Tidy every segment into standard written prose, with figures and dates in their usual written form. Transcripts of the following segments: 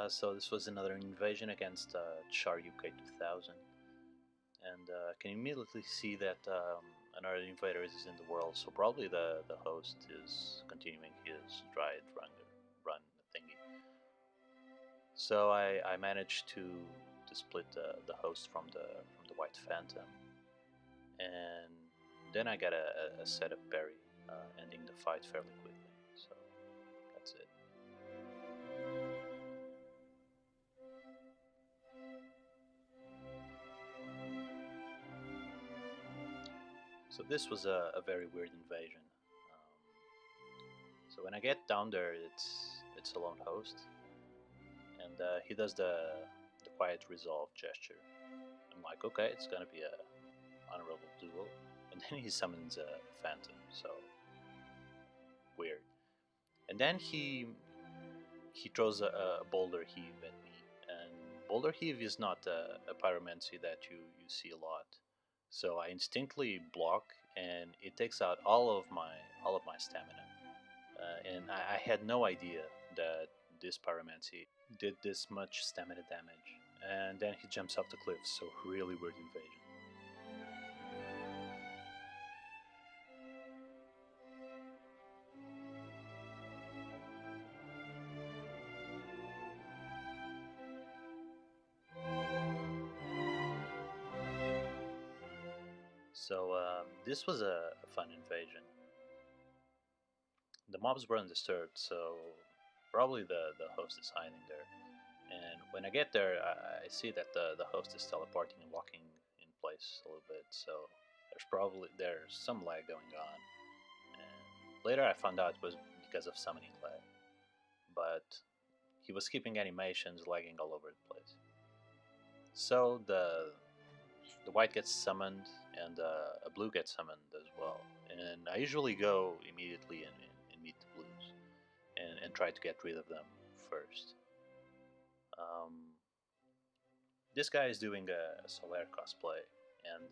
So this was another invasion against Char UK 2000, and can immediately see that another invader is in the world. So probably the host is continuing his run thingy. So I managed to split the host from the White Phantom, and then I got a setup parry, ending the fight fairly quickly. So that's it. So this was a very weird invasion. So when I get down there, it's a lone host, and he does the quiet resolve gesture. I'm like, okay, it's gonna be a honorable duel, and then he summons a phantom. So weird. And then he throws a boulder heave at me, and boulder heave is not a pyromancy that you see a lot. So I instinctively block, and it takes out all of my stamina. And I had no idea that this pyromancy did this much stamina damage. And then he jumps off the cliff. So really weird invasion. So this was a fun invasion. The mobs weren't disturbed, so probably the host is hiding there. And when I get there, I see that the host is teleporting and walking in place a little bit. So there's some lag going on. And later I found out it was because of summoning lag, but he was skipping animations, lagging all over the place. So the white gets summoned, and a blue gets summoned as well. And I usually go immediately and meet the blues and try to get rid of them first. Um, this guy is doing a Soler cosplay, and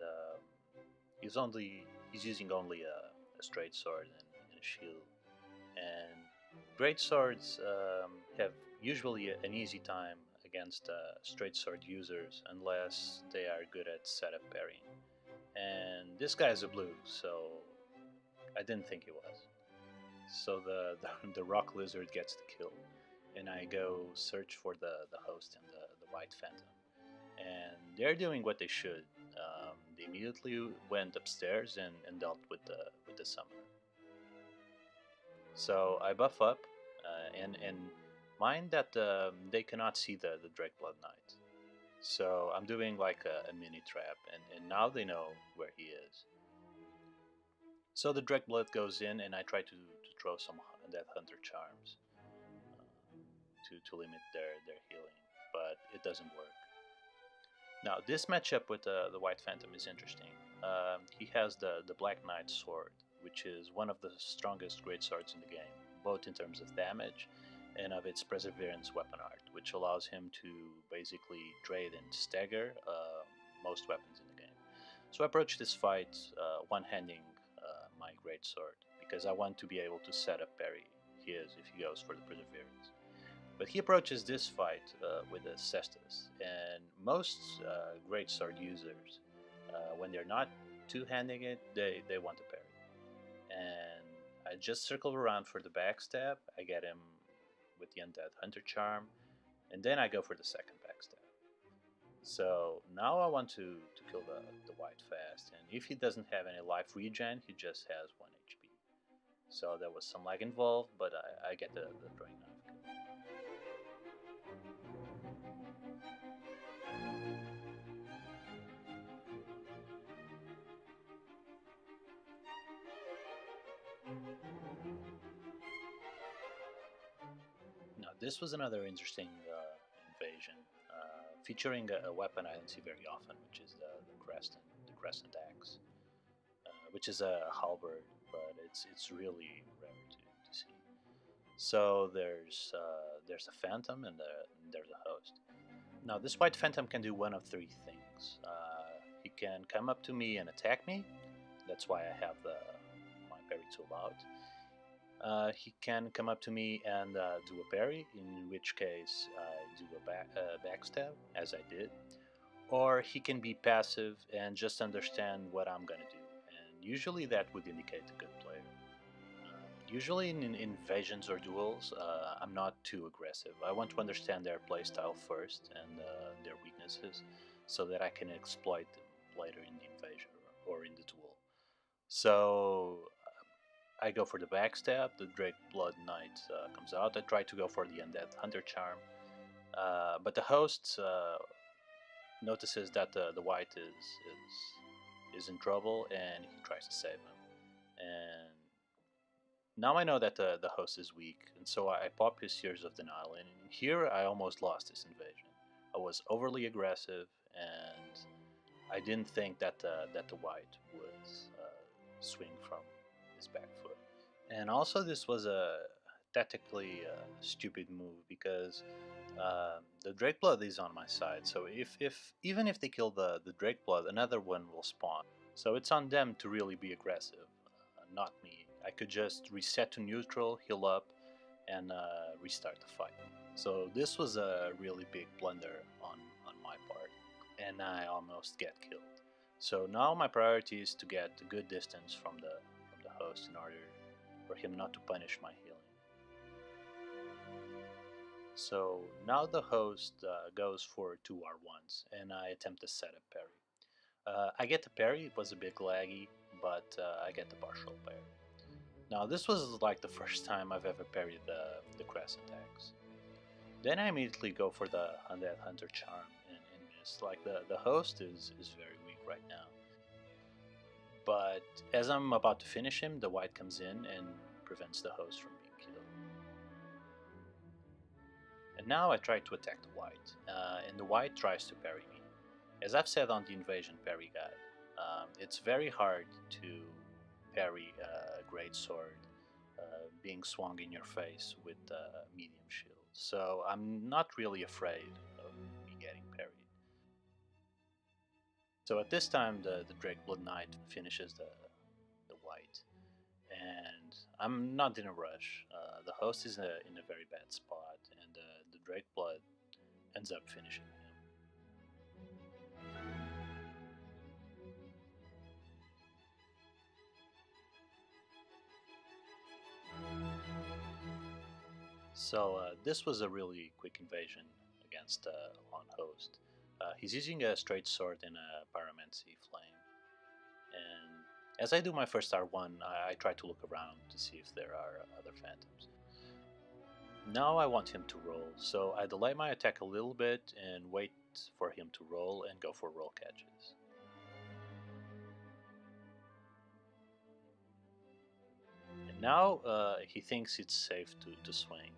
he's using only a straight sword and a shield. And great swords have usually an easy time against straight sword users unless they are good at setup parrying. And this guy is a blue, so I didn't think he was. So the rock lizard gets the kill, and I go search for the host and the white phantom. And they're doing what they should. They immediately went upstairs and dealt with the summoner. So I buff up, and mind that they cannot see the Drakeblood Knight. So I'm doing like a mini trap, and now they know where he is. So the Drakeblood goes in, and I try to throw some Death Hunter charms to limit their healing, but it doesn't work. Now this matchup with the White Phantom is interesting. He has the Black Knight sword, which is one of the strongest great swords in the game, both in terms of damage and of its perseverance weapon art, which allows him to basically trade and stagger most weapons in the game. So I approach this fight one-handing my great sword because I want to be able to set up parry his if he goes for the perseverance. But he approaches this fight with a cestus, and most great sword users, when they're not two-handing it, they want to parry. And I just circle around for the backstab. I get him with the Undead Hunter Charm, and then I go for the second backstab. So now I want to kill the white fast, and if he doesn't have any life regen, he just has 1 HP. So there was some lag involved, but I get the throwing knife kill. Now this was another interesting invasion, featuring a weapon I don't see very often, which is the crescent axe, which is a halberd, but it's really rare to see. So there's a phantom and there's a host. Now this white phantom can do one of three things. He can come up to me and attack me. That's why I have my parry tool out. He can come up to me and do a parry, in which case I do a backstab, as I did. Or he can be passive and just understand what I'm gonna do, and usually that would indicate a good player. Usually in invasions or duels, I'm not too aggressive. I want to understand their playstyle first and their weaknesses, so that I can exploit them later in the invasion or in the duel. So I go for the backstab. The Drake Blood Knight comes out. I try to go for the Undead Hunter Charm, but the host notices that the white is in trouble, and he tries to save him. And now I know that the host is weak, and so I pop his Sears of Denial. And here I almost lost this invasion. I was overly aggressive, and I didn't think that that the white would swing from his back foot. And also, this was a tactically stupid move because the Drake Blood is on my side. So if even if they kill the Drake Blood, another one will spawn. So it's on them to really be aggressive, not me. I could just reset to neutral, heal up, and restart the fight. So this was a really big blunder on my part, and I almost get killed. So now my priority is to get a good distance from the host in order for him not to punish my healing. So now the host goes for two R1s, and I attempt to set a parry. I get the parry, it was a bit laggy, but I get the partial parry. Now this was like the first time I've ever parried the crescent attacks. Then I immediately go for the Undead Hunter Charm and miss. Like the host is very weak right now. But as I'm about to finish him, the white comes in and prevents the host from being killed. And now I try to attack the white, and the white tries to parry me. As I've said on the Invasion Parry Guide, it's very hard to parry a great sword being swung in your face with medium shield. So I'm not really afraid of me getting parried. So at this time, the Drake Blood Knight finishes the white, and I'm not in a rush. The host is in a very bad spot, and the Drake Blood ends up finishing him. So this was a really quick invasion against Lon Host. He's using a straight sword and a pyromancy flame. And as I do my first R1, I try to look around to see if there are other phantoms. Now I want him to roll, so I delay my attack a little bit and wait for him to roll and go for roll catches. And now he thinks it's safe to swing.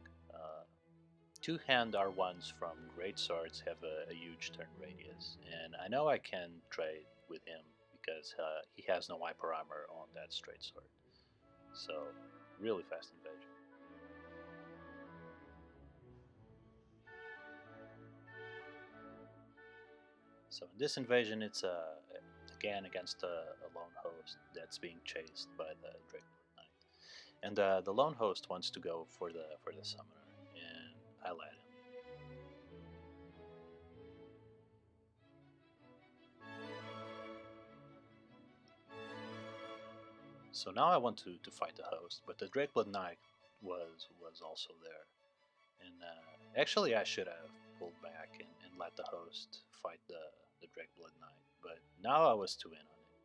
Two-hand R1s from great swords have a huge turn radius, and I know I can trade with him because he has no hyper armor on that straight sword. So, really fast invasion. So in this invasion, it's again against a lone host that's being chased by the Drake Knight, and the lone host wants to go for the summoner, and I let him. So now I want to fight the host, but the Drakeblood Knight was also there, and actually I should have pulled back and let the host fight the Drakeblood Knight, but now I was too in on it.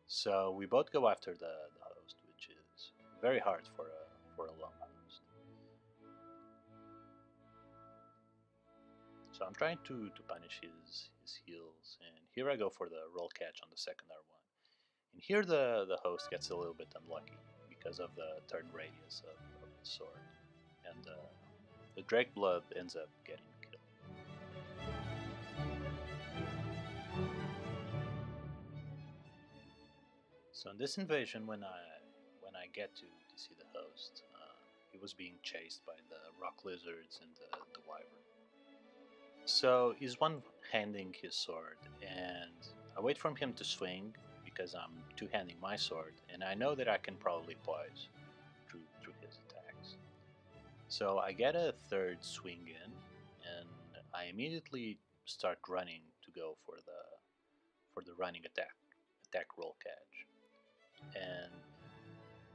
So we both go after the host, which is very hard for a lone host. So I'm trying to punish his heals, and here I go for the roll catch on the second R1. And here the host gets a little bit unlucky because of the turn radius of his sword, and the Drake Blood ends up getting killed. So in this invasion, when I get to see the host, he was being chased by the rock lizards and the wyvern. So he's one-handing his sword, and I wait for him to swing because I'm two-handing my sword, and I know that I can probably poise through his So I get a third swing in, and I immediately start running to go for the running attack roll catch. And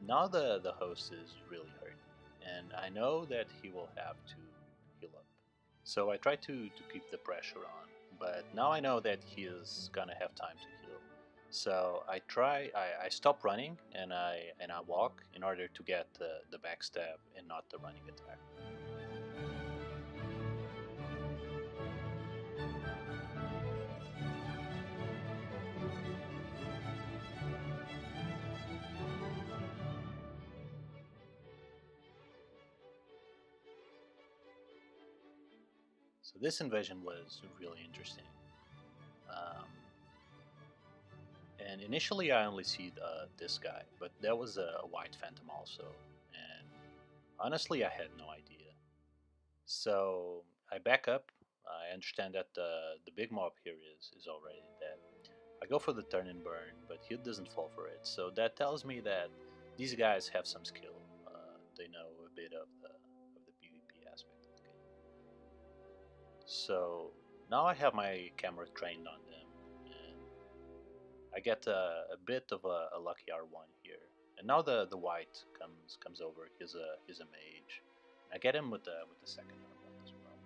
now the host is really hurt, and I know that he will have to heal up. So I try to keep the pressure on, but now I know that he is gonna have time to heal. So I stop running and I walk in order to get the backstab and not the running attack. So this invasion was really interesting. Um, and initially I only see this guy, but there was a white phantom also, and honestly I had no idea. So I back up. I understand that the big mob here is already dead. I go for the turn and burn, but he doesn't fall for it. So that tells me that these guys have some skill. They know a bit of the PvP aspect of the game. So now I have my camera trained on them, and I get a bit of a lucky R1 here. And now the white comes over. He's a mage. I get him with the second R1 as well.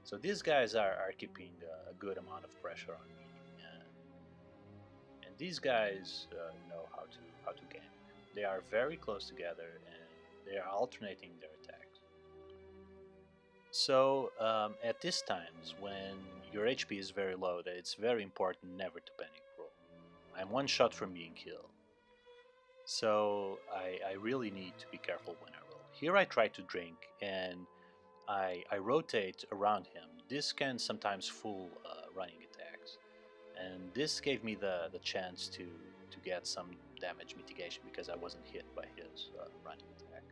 So these guys are keeping a good amount of pressure on me, and these guys know how to gank. They are very close together, and they are alternating their attacks. So at these times, when your HP is very low, it's very important never to panic roll. I'm one shot from being killed, so I really need to be careful when I roll. Here I try to drink, and I rotate around him. This can sometimes fool running attacks, and this gave me the chance to get some damage mitigation because I wasn't hit by his running attack.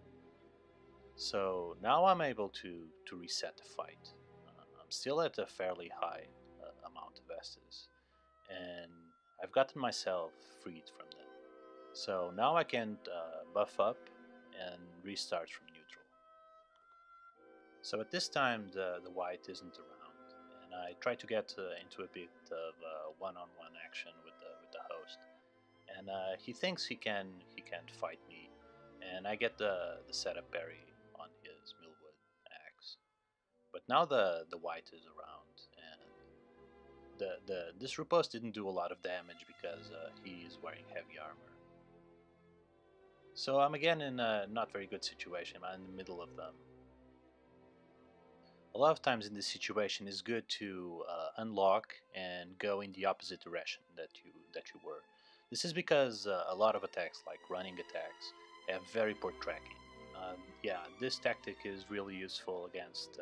So now I'm able to reset the fight. I'm still at a fairly high amount of Estes, and I've gotten myself freed from them. So now I can buff up and restart from neutral. So at this time the white isn't around, and I try to get into a bit of one-on-one action with the host, and he thinks he can't fight me, and I get the setup parry on his Millwood axe. But now the white is around, and this riposte didn't do a lot of damage because he is wearing heavy armor. So I'm again in a not very good situation. I'm in the middle of them. A lot of times in this situation, it's good to unlock and go in the opposite direction that you were. This is because a lot of attacks, like running attacks, have very poor tracking. Yeah, this tactic is really useful against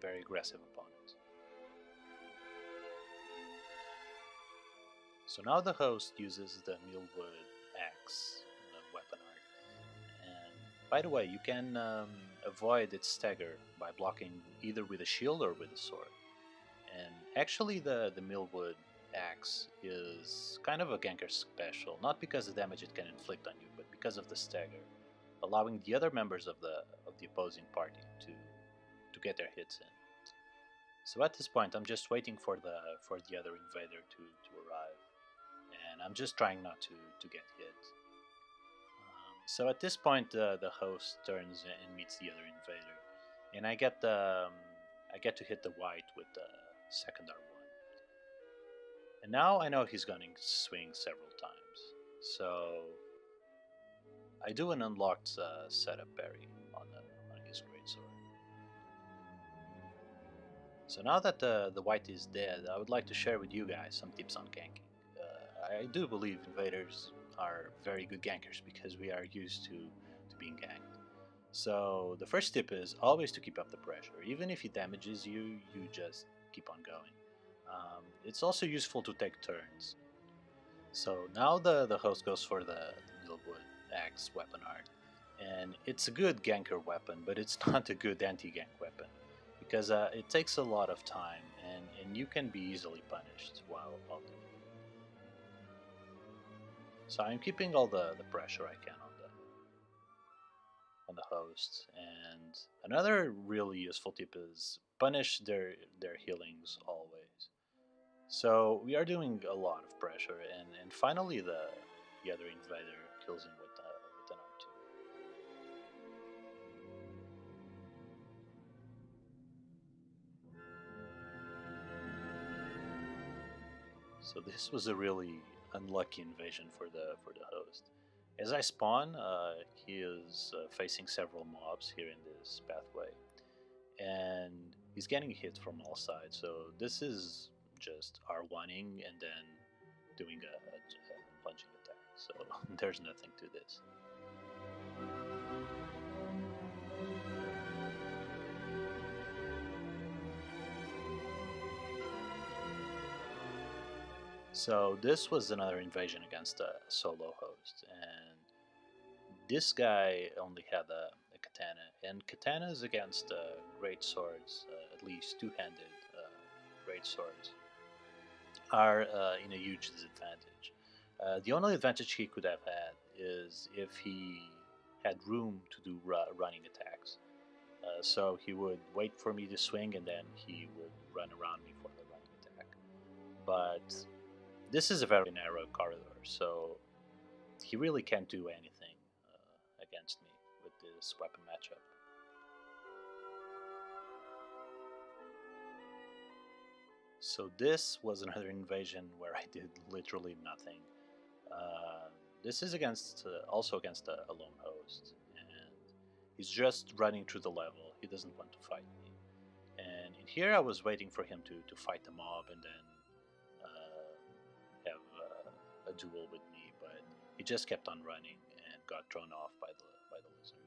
very aggressive opponents. So now the host uses the Millwood axe weapon art. And by the way, you can avoid its stagger by blocking either with a shield or with a sword. And actually the Millwood axe is kind of a ganker special, not because of the damage it can inflict on you, but because of the stagger, allowing the other members of the opposing party to get their hits in. So at this point, I'm just waiting for the other invader to arrive, and I'm just trying not to get hit. So at this point, the host turns and meets the other invader, and I get to hit the white with the second R1. And now I know he's gonna swing several times, so I do an unlocked setup parry on his greatsword. So now that the white is dead, I would like to share with you guys some tips on ganking. I do believe invaders are very good gankers because we are used to being ganked. So the first tip is always to keep up the pressure. Even if he damages you, you just keep on going. It's also useful to take turns. So now the host goes for the Millwood axe weapon art. And it's a good ganker weapon, but it's not a good anti-gank weapon. Because it takes a lot of time, and you can be easily punished while doing it. So I'm keeping all the pressure I can on the host, and another really useful tip is punish their healings always. So we are doing a lot of pressure, and finally the other invader kills him with an R2. So this was a really unlucky invasion for the host. As I spawn, he is facing several mobs here in this pathway, and he's getting hit from all sides. So this is just R1ing and then doing a plunging attack. So there's nothing to this. So this was another invasion against a solo host, and this guy only had a katana, and katanas against great swords, at least two-handed great swords, are in a huge disadvantage. The only advantage he could have had is if he had room to do running attacks. So he would wait for me to swing, and then he would run around me for the running attack. But this is a very narrow corridor, so he really can't do anything against me with this weapon matchup. So this was another invasion where I did literally nothing. Uh, this is against also against a lone host, and he's just running through the level. He doesn't want to fight me. And in here, I was waiting for him to fight the mob and then have a duel with me, but he just kept on running and got thrown off by the lizard.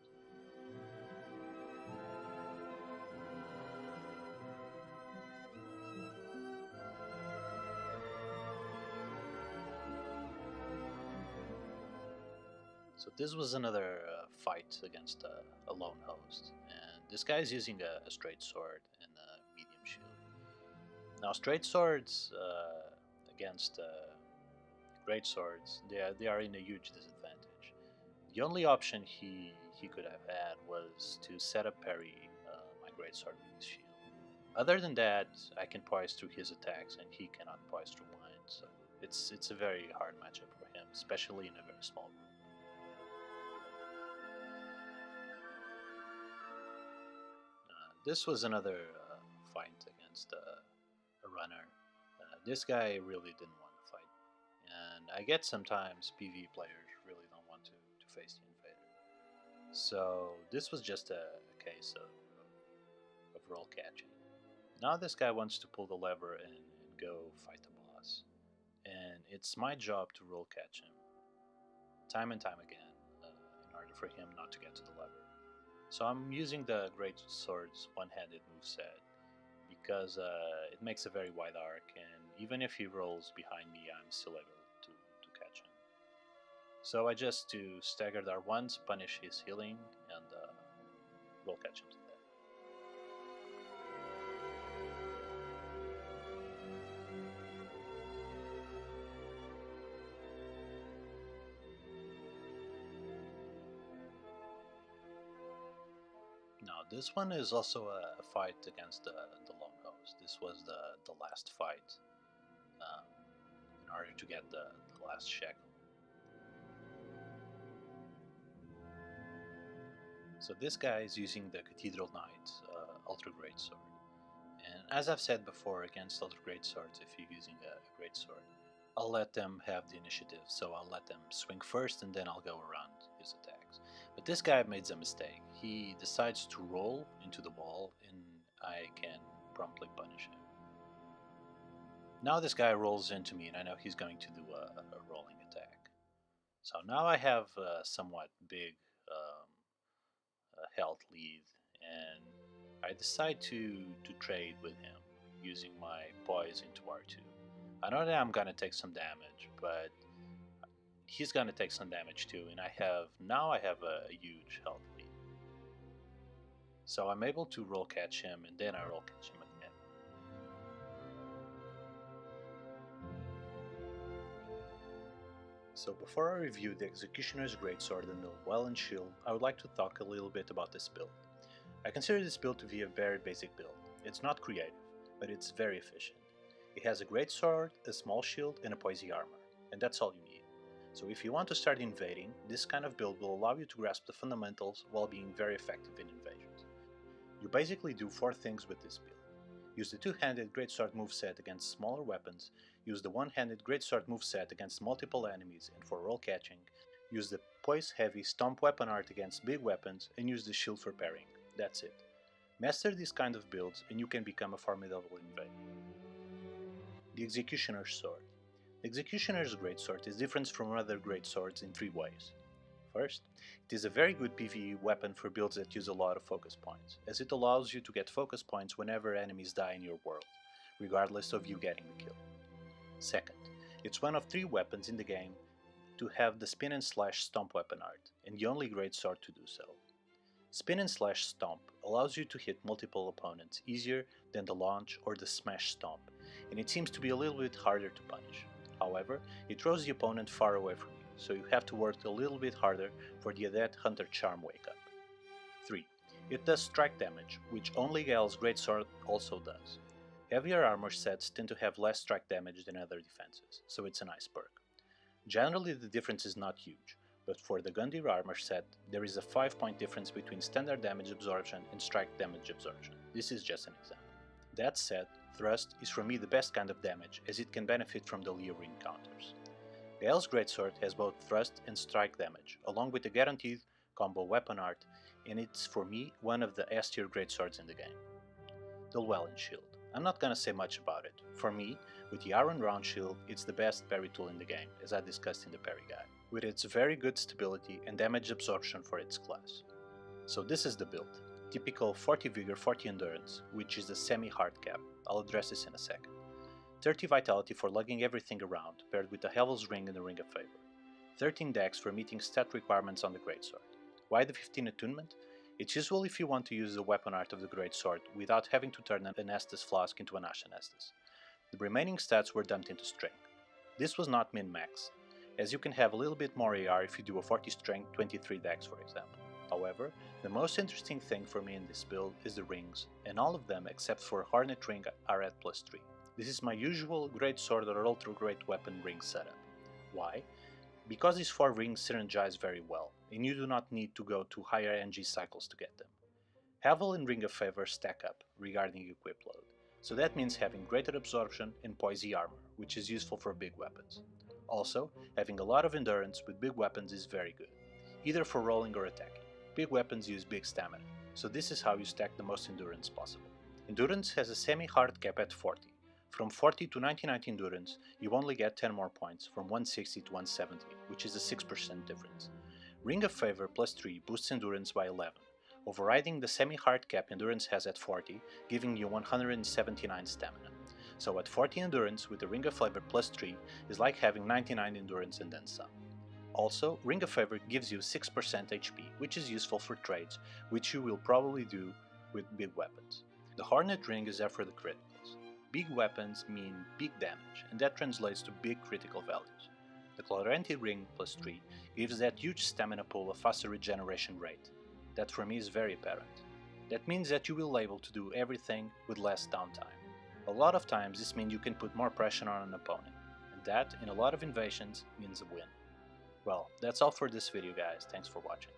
So this was another fight against a lone host, and this guy is using a straight sword and a medium shield. Now, straight swords against great swords, they are in a huge disadvantage. The only option he could have had was to set up parry my great sword with his shield. Other than that, I can poise through his attacks, and he cannot poise through mine. So it's a very hard matchup for him, especially in a very small group. This was another fight against a runner. This guy really didn't want to fight, and I get sometimes PvE players really don't want to face the invader. So this was just a case of roll catching. Now this guy wants to pull the lever and go fight the boss, and it's my job to roll catch him time and time again in order for him not to get to the lever. So I'm using the Great Sword's one-handed moveset because it makes a very wide arc, and even if he rolls behind me, I'm still able to catch him. So I just do staggered R1s, punish his healing, and roll catch him to death. Now this one is also a fight against the lone host. This was the last fight in order to get the last shekel. So this guy is using the Cathedral Knight Ultra Great Sword. And as I've said before, against Ultra Great Swords, if you're using a Great Sword, I'll let them have the initiative. So I'll let them swing first and then I'll go around his attacks. But this guy made a mistake. He decides to roll into the wall and I can promptly punish him. Now this guy rolls into me and I know he's going to do a rolling attack. So now I have a somewhat big health lead, and I decide to trade with him using my poise into R2. I know that I'm gonna take some damage, but he's gonna take some damage too, and I have a huge health lead. So I'm able to roll catch him, and then I roll catch him again. So before I review the Executioner's Greatsword and the Well and Shield, I would like to talk a little bit about this build. I consider this build to be a very basic build. It's not creative, but it's very efficient. It has a great sword, a small shield, and a poisey armor, and that's all you need. So if you want to start invading, this kind of build will allow you to grasp the fundamentals while being very effective in invasions. You basically do 4 things with this build. Use the two-handed greatsword moveset against smaller weapons, use the one-handed greatsword moveset against multiple enemies and for roll catching, use the poise-heavy stomp weapon art against big weapons, and use the shield for parrying. That's it. Master these kind of builds and you can become a formidable invader. The Executioner's Sword. The Executioner's Greatsword is different from other greatswords in 3 ways. First, it is a very good PvE weapon for builds that use a lot of focus points, as it allows you to get focus points whenever enemies die in your world, regardless of you getting the kill. Second, it's one of 3 weapons in the game to have the spin and slash stomp weapon art, and the only greatsword to do so. Spin and slash stomp allows you to hit multiple opponents easier than the launch or the smash stomp, and it seems to be a little bit harder to punish. However, it throws the opponent far away from you, so you have to work a little bit harder for the Adept Hunter Charm wake up. 3. It does strike damage, which only Gael's Greatsword also does. Heavier armor sets tend to have less strike damage than other defenses, so it's a nice perk. Generally the difference is not huge, but for the Gundyr armor set, there is a 5-point difference between standard damage absorption and strike damage absorption. This is just an example. That said, Thrust is for me the best kind of damage, as it can benefit from the Leo ring counters. Gael's Greatsword has both thrust and strike damage, along with a guaranteed combo weapon art, and it's for me one of the S tier greatswords in the game. The Llewellyn Shield. I'm not gonna say much about it. For me, with the Iron Round Shield, it's the best parry tool in the game, as I discussed in the parry guide, with its very good stability and damage absorption for its class. So this is the build. Typical 40 Vigor, 40 Endurance, which is a semi-hard cap. I'll address this in a second. 30 Vitality for lugging everything around, paired with the Hevel's Ring and the Ring of Favor. 13 Dex for meeting stat requirements on the Greatsword. Why the 15 Attunement? It's useful if you want to use the weapon art of the Greatsword without having to turn an Estus Flask into an Ashen Estus. The remaining stats were dumped into Strength. This was not min-max, as you can have a little bit more AR if you do a 40 Strength, 23 Dex for example. However, the most interesting thing for me in this build is the rings, and all of them except for Hornet Ring are at +3. This is my usual Greatsword or Ultra Great Weapon ring setup. Why? Because these 4 rings synergize very well, and you do not need to go to higher NG cycles to get them. Havel and Ring of Favor stack up regarding equip load, so that means having greater absorption and poisey armor, which is useful for big weapons. Also, having a lot of endurance with big weapons is very good, either for rolling or attacking. Big weapons use big stamina, so this is how you stack the most endurance possible. Endurance has a semi-hard cap at 40. From 40 to 99 endurance, you only get 10 more points, from 160 to 170, which is a 6% difference. Ring of Favor +3 boosts endurance by 11, overriding the semi-hard cap endurance has at 40, giving you 179 stamina. So at 40 endurance with the Ring of Favor +3 is like having 99 endurance and then some. Also, Ring of Favor gives you 6% HP, which is useful for trades, which you will probably do with big weapons. The Hornet Ring is there for the criticals. Big weapons mean big damage, and that translates to big critical values. The Chloranthy Ring +3 gives that huge stamina pool a faster regeneration rate. That for me is very apparent. That means that you will be able to do everything with less downtime. A lot of times this means you can put more pressure on an opponent, and that, in a lot of invasions, means a win. Well, that's all for this video guys, thanks for watching.